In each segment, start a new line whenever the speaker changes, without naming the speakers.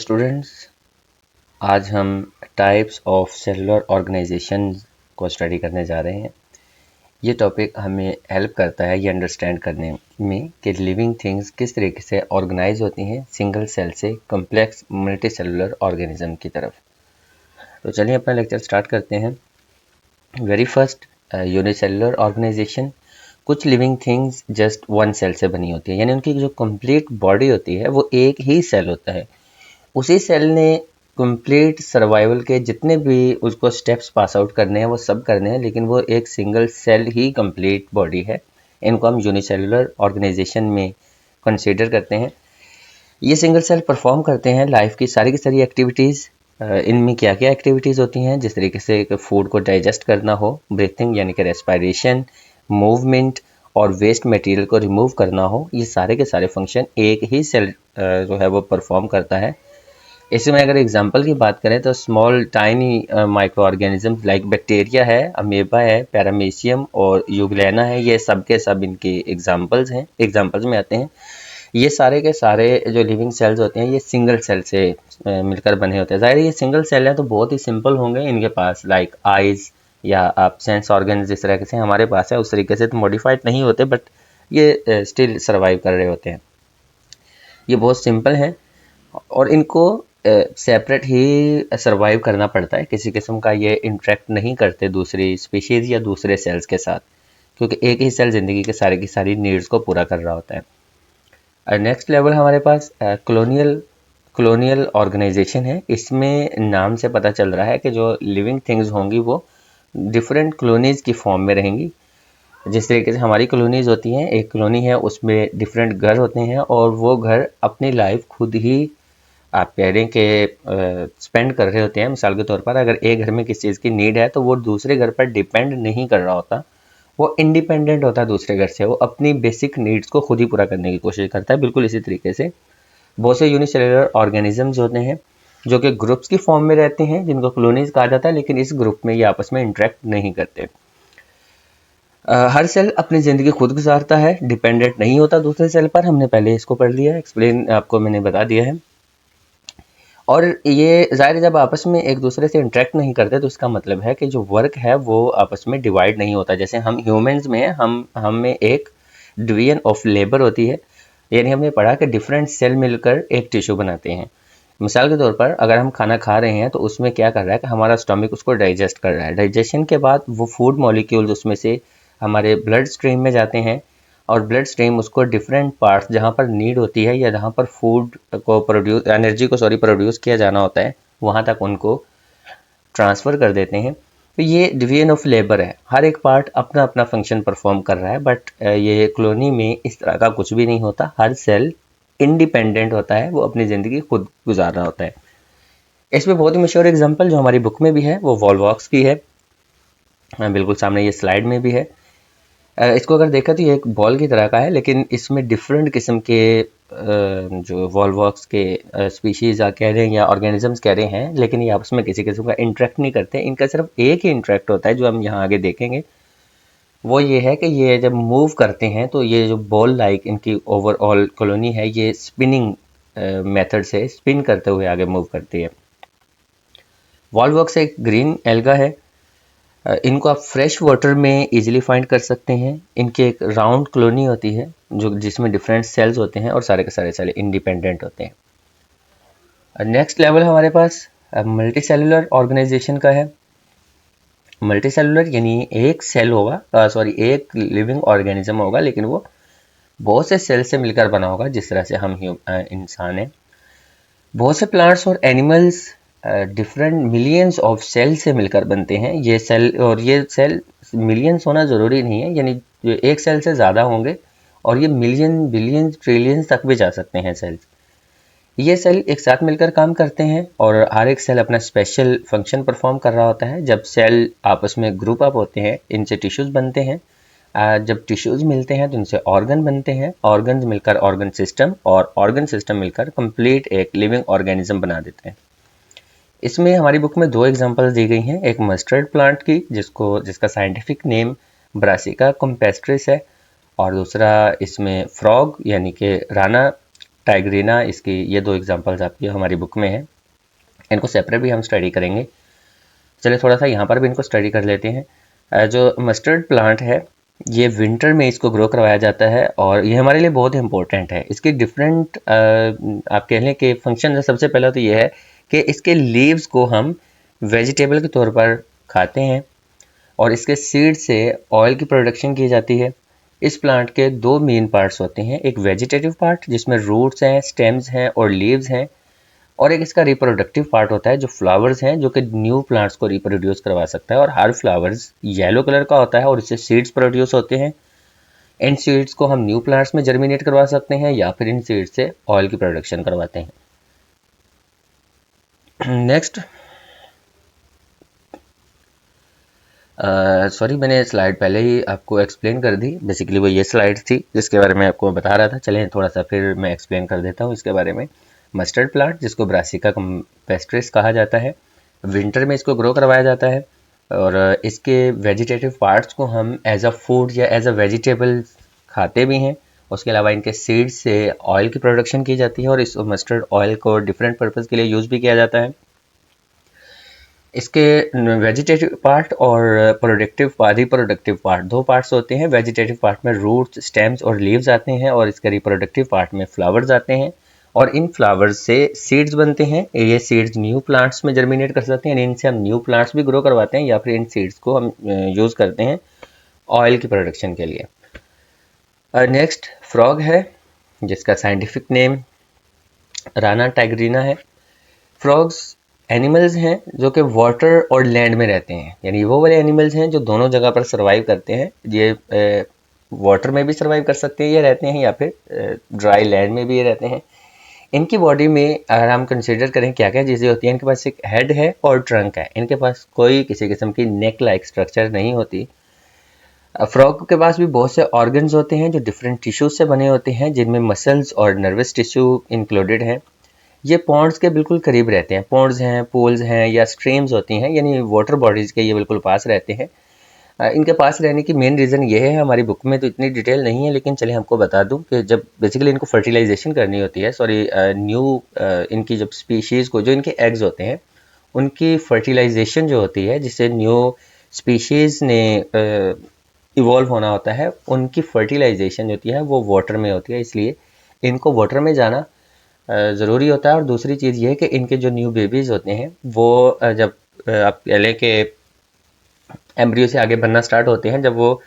Students, आज हम types of cellular organisation को स्टडी करने जा रहे हैं। ये टॉपिक हमें हेल्प करता है ये अंडरस्टैंड करने में कि लिविंग थिंग्स किस तरीके से ऑर्गेनाइज होती हैं सिंगल सेल से कॉम्प्लेक्स मल्टी सेलुलर ऑर्गेनिज्म की तरफ। तो चलिए अपना लेक्चर स्टार्ट करते हैं। Very first, unicellular organisation. कुछ living things just one cell से बनी होती है, यानी उनकी जो कंप्लीट बॉडी होती है वो एक ही सेल होता है। उसी सेल ने कंप्लीट सर्वाइवल के जितने भी उसको स्टेप्स पास आउट करने हैं वो सब करने हैं, लेकिन वो एक सिंगल सेल ही कंप्लीट बॉडी है। इनको हम यूनिसेलुलर ऑर्गेनाइजेशन में कंसीडर करते हैं। ये सिंगल सेल परफॉर्म करते हैं लाइफ की सारी एक्टिविटीज़। इनमें क्या क्या एक्टिविटीज़ होती हैं, जिस तरीके से फूड को डाइजेस्ट करना हो, ब्रीथिंग यानी कि रेस्पिरेशन, मूवमेंट और वेस्ट मटेरियल को रिमूव करना हो, ये सारे के सारे फंक्शन एक ही सेल जो है वो परफॉर्म करता है। इसमें अगर एग्जांपल की बात करें तो small tiny micro organism like bacteria है, अमीबा है, पैरामीशियम और यूग्लेना है, ये सब के सब इनके एग्जांपल्स हैं, एग्जांपल्स में आते हैं। ये सारे के सारे जो लिविंग सेल्स होते हैं ये सिंगल सेल से मिलकर बने होते हैं। ज़ाहिर है ये सिंगल सेल है तो बहुत ही सिंपल होंगे इनके पास, लाइक आइज़ या आप सेंस ऑर्गन जिस तरह से हमारे पास है उस तरीके से तो मॉडिफाइड नहीं होते, बट ये स्टिल सर्वाइव कर रहे होते हैं। ये बहुत सिंपल है और इनको सेपरेट ही सर्वाइव करना पड़ता है। किसी किस्म का ये इंटरेक्ट नहीं करते दूसरी स्पीशीज़ या दूसरे सेल्स के साथ, क्योंकि एक ही सेल ज़िंदगी के सारे की सारी नीड्स को पूरा कर रहा होता है। नेक्स्ट लेवल हमारे पास कॉलोनियल ऑर्गेनाइजेशन है। इसमें नाम से पता चल रहा है कि जो लिविंग थिंग्स होंगी वो डिफरेंट कॉलोनीज़ की फॉर्म में रहेंगी। जिस तरीके से हमारी कॉलोनीज़ होती हैं, एक कॉलोनी है उसमें डिफरेंट घर होते हैं और वो घर अपनी लाइफ खुद ही आप कह रहे हैं कि स्पेंड कर रहे होते हैं। मिसाल के तौर पर अगर एक घर में किसी चीज़ की नीड है तो वो दूसरे घर पर डिपेंड नहीं कर रहा होता, वो इंडिपेंडेंट होता है दूसरे घर से, वो अपनी बेसिक नीड्स को खुद ही पूरा करने की कोशिश करता है। बिल्कुल इसी तरीके से बहुत से यूनिसेलुलर ऑर्गेनिजम्स होते हैं जो कि ग्रुप्स की फॉर्म में रहते हैं, जिनको कॉलोनीज कहा जाता है, लेकिन इस ग्रुप में ये आपस में इंटरेक्ट नहीं करते। हर सेल अपनी ज़िंदगी खुद गुजारता है, डिपेंडेंट नहीं होता दूसरे सेल पर। हमने पहले इसको पढ़ लिया है, एक्सप्लेन आपको मैंने बता दिया है। और ये ज़ाहिर है जब आपस में एक दूसरे से इंटरेक्ट नहीं करते तो इसका मतलब है कि जो वर्क है वो आपस में डिवाइड नहीं होता। जैसे हम ह्यूमंस में हम में एक डिवीजन ऑफ लेबर होती है, यानी हमने पढ़ा कि डिफरेंट सेल मिलकर एक टिश्यू बनाते हैं। मिसाल के तौर पर अगर हम खाना खा रहे हैं तो उसमें क्या कर रहा है कि हमारा स्टमक उसको डाइजेस्ट कर रहा है। डाइजेशन के बाद वो फूड मॉलिक्यूल्स उसमें से हमारे ब्लड स्ट्रीम में जाते हैं और ब्लड स्ट्रीम उसको डिफरेंट पार्ट्स जहाँ पर नीड होती है या जहाँ पर फूड को एनर्जी को प्रोड्यूस किया जाना होता है वहाँ तक उनको ट्रांसफ़र कर देते हैं। तो ये डिवीजन ऑफ लेबर है, हर एक पार्ट अपना अपना फंक्शन परफॉर्म कर रहा है। बट ये कॉलोनी में इस तरह का कुछ भी नहीं होता, हर सेल इंडिपेंडेंट होता है, वो अपनी ज़िंदगी खुद गुजार रहा होता है। इसमें बहुत ही मशहूर एग्जांपल जो हमारी बुक में भी है वो वॉल्वॉक्स की है, बिल्कुल सामने ये स्लाइड में भी है। इसको अगर देखा तो ये एक बॉल की तरह का है, लेकिन इसमें डिफरेंट किस्म के जो वॉल्वॉक्स के स्पीशीज़ कह रहे हैं या ऑर्गेनिजम्स कह रहे हैं, लेकिन ये आपस में किसी किस्म का इंटरेक्ट नहीं करते। इनका सिर्फ एक ही इंटरेक्ट होता है जो हम यहाँ आगे देखेंगे, वो ये है कि ये जब मूव करते हैं तो ये जो बॉल लाइक इनकी ओवरऑल कॉलोनी है ये स्पिनिंग मेथड से स्पिन करते हुए आगे मूव करती है। वॉल्वॉक्स एक ग्रीन एल्गा है। इनको आप फ्रेश वाटर में इजीली फाइंड कर सकते हैं। इनकी एक राउंड कॉलोनी होती है जो जिसमें डिफरेंट सेल्स होते हैं और सारे के सारे सेल इंडिपेंडेंट होते हैं। नेक्स्ट लेवल हमारे पास मल्टी सेलुलर ऑर्गेनाइजेशन का है। मल्टी सेलुलर यानी एक सेल होगा, एक लिविंग ऑर्गेनिज्म होगा, लेकिन वो बहुत से सेल से मिलकर बना होगा, जिस तरह से हम इंसान हैं। बहुत से प्लांट्स और animals different millions of cell से मिलकर बनते हैं। ये सेल मिलियंस होना ज़रूरी नहीं है, यानी जो एक सेल से ज़्यादा होंगे और ये मिलियन बिलियन ट्रिलियन तक भी जा सकते हैं सेल्स। ये सेल एक साथ मिलकर काम करते हैं और हर एक सेल अपना स्पेशल फंक्शन परफॉर्म कर रहा होता है। जब सेल आपस में ग्रुप अप होते हैं इनसे टिश्यूज़ बनते हैं, जब टिश्यूज़ मिलते हैं तो इनसे ऑर्गन बनते हैं, ऑर्गन्स मिलकर ऑर्गन सिस्टम और ऑर्गन सिस्टम मिलकर कंप्लीट एक लिविंग ऑर्गेनिज्म बना देते हैं। इसमें हमारी बुक में दो एग्जांपल्स दी गई हैं, एक मस्टर्ड प्लांट की जिसका साइंटिफिक नेम ब्रासिका कम्पेस्ट्रिस है, और दूसरा इसमें फ्रॉग यानी कि राना टाइग्रीना, इसकी ये 2 एग्जांपल्स आपकी हमारी बुक में है। इनको सेपरेट भी हम स्टडी करेंगे। चलिए थोड़ा सा यहाँ पर भी इनको स्टडी कर लेते हैं। जो मस्टर्ड प्लांट है ये विंटर में इसको ग्रो करवाया जाता है और ये हमारे लिए बहुत इंपॉर्टेंट है। इसकी डिफरेंट आप कह लें कि फंक्शन सबसे पहला तो ये है कि इसके लीव्स को हम वेजिटेबल के तौर पर खाते हैं और इसके सीड से ऑयल की प्रोडक्शन की जाती है। इस प्लांट के 2 मेन पार्ट्स होते हैं, एक वेजिटेटिव पार्ट जिसमें रूट्स हैं, स्टेम्स हैं और लीव्स हैं, और एक इसका रिप्रोडक्टिव पार्ट होता है जो फ्लावर्स हैं, जो कि न्यू प्लांट्स को रिप्रोड्यूस करवा सकता है। और हर फ्लावर्स येलो कलर का होता है और इससे सीड्स प्रोड्यूस होते हैं। इन सीड्स को हम न्यू प्लांट्स में जर्मिनेट करवा सकते हैं या फिर इन सीड्स से ऑयल की प्रोडक्शन करवाते हैं। नेक्स्ट, सॉरी मैंने स्लाइड पहले ही आपको एक्सप्लेन कर दी। बेसिकली वो ये स्लाइड थी जिसके बारे में आपको बता रहा था। चलें थोड़ा सा फिर मैं एक्सप्लेन कर देता हूँ इसके बारे में। मस्टर्ड प्लांट जिसको ब्रासिका कैम्पेस्ट्रिस कहा जाता है, विंटर में इसको ग्रो करवाया जाता है और इसके वेजिटेटिव पार्ट्स को हम एज अ फूड या एज अ वेजिटेबल खाते भी हैं। उसके अलावा इनके सीड्स से ऑयल की प्रोडक्शन की जाती है और इस मस्टर्ड ऑयल को डिफरेंट पर्पज़ के लिए यूज़ भी किया जाता है। इसके वेजिटेटिव पार्ट और रिप्रोडक्टिव पार्ट 2 पार्ट्स होते हैं। वेजिटेटिव पार्ट में रूट्स, स्टेम्स और लीव्स आते हैं और इसके रिप्रोडक्टिव पार्ट में फ्लावर्स आते हैं और इन फ्लावर्स से सीड्स बनते हैं। ये सीड्स न्यू प्लांट्स में जर्मिनेट कर सकते हैं, इनसे हम न्यू प्लांट्स भी ग्रो करवाते हैं या फिर इन सीड्स को हम यूज़ करते हैं ऑयल की प्रोडक्शन के लिए। नेक्स्ट फ्रॉग है जिसका साइंटिफिक नेम राना टाइग्रीना है। फ्रॉग्स एनिमल्स हैं जो कि वाटर और लैंड में रहते हैं, यानी वो वाले एनिमल्स हैं जो दोनों जगह पर सर्वाइव करते हैं। ये वाटर में भी सर्वाइव कर सकते हैं, ये रहते हैं, या फिर ड्राई लैंड में भी ये रहते हैं। इनकी बॉडी में अगर हम कंसिडर करें क्या क्या चीज़ें होती हैं, इनके पास एक हेड है और ट्रंक है। इनके पास कोई किसी किस्म की नेक लाइक स्ट्रक्चर नहीं होती। फ्रॉग के पास भी बहुत से ऑर्गन्स होते हैं जो डिफरेंट टिश्यूज से बने होते हैं, जिनमें मसल्स और नर्वस टिश्यू इंक्लूडेड हैं। ये पॉन्ड्स के बिल्कुल करीब रहते हैं। पॉन्ड्स हैं, पूल्स हैं या स्ट्रीम्स होती हैं, यानी वाटर बॉडीज़ के ये बिल्कुल पास रहते हैं। इनके पास रहने की मेन रीज़न ये है, हमारी बुक में तो इतनी डिटेल नहीं है लेकिन चलिए हमको बता दूं कि जब बेसिकली इनको फर्टिलाइजेशन करनी होती है, इनकी जब स्पीशीज़ को, जो इनके एग्स होते हैं उनकी फर्टिलाइजेशन जो होती है, जिससे न्यू स्पीशीज़ ने इवॉल्व होना होता है, उनकी फर्टिलाइजेशन जो होती है वो वाटर में होती है। इसलिए इनको वाटर में जाना ज़रूरी होता है। और दूसरी चीज़ ये है कि इनके जो न्यू बेबीज़ होते हैं वो जब आप कह लें कि एम्ब्रियो से आगे बनना स्टार्ट होते हैं, जब वो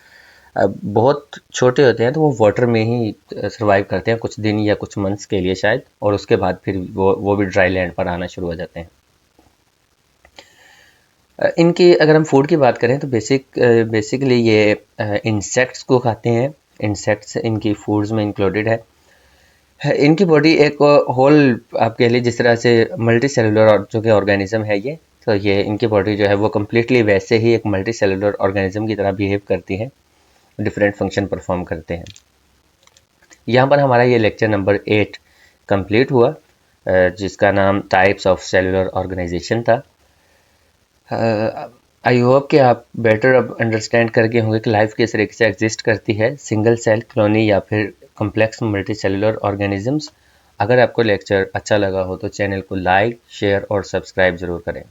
बहुत छोटे होते हैं तो वो वाटर में ही सर्वाइव करते हैं कुछ दिन या कुछ मंथ्स के लिए शायद, और उसके बाद फिर वो भी ड्राई लैंड पर आना शुरू हो जाते हैं। इनकी अगर हम फूड की बात करें तो बेसिकली ये इंसेक्ट्स को खाते हैं। इंसेक्ट्स इनकी फूड्स में इंक्लूडेड है। इनकी बॉडी एक होल आप कह लीजिए जिस तरह से मल्टी सेलुलर जो कि ऑर्गेनिज्म है ये, तो ये इनकी बॉडी जो है वो कम्प्लीटली वैसे ही एक मल्टी सेलुलर ऑर्गेनिज्म की तरह बिहेव करती है, डिफरेंट फंक्शन परफॉर्म करते हैं। यहाँ पर हमारा ये लेक्चर नंबर 8 कंप्लीट हुआ, जिसका नाम टाइप्स ऑफ सेलुलर ऑर्गेनाइजेशन था। आई होप कि आप बेटर अब अंडरस्टैंड करके होंगे कि लाइफ किस तरीके से एग्जिस्ट करती है, सिंगल सेल, कॉलोनी या फिर कॉम्प्लेक्स मल्टी सेलुलर ऑर्गेनिजम्स। अगर आपको लेक्चर अच्छा लगा हो तो चैनल को लाइक, शेयर और सब्सक्राइब ज़रूर करें।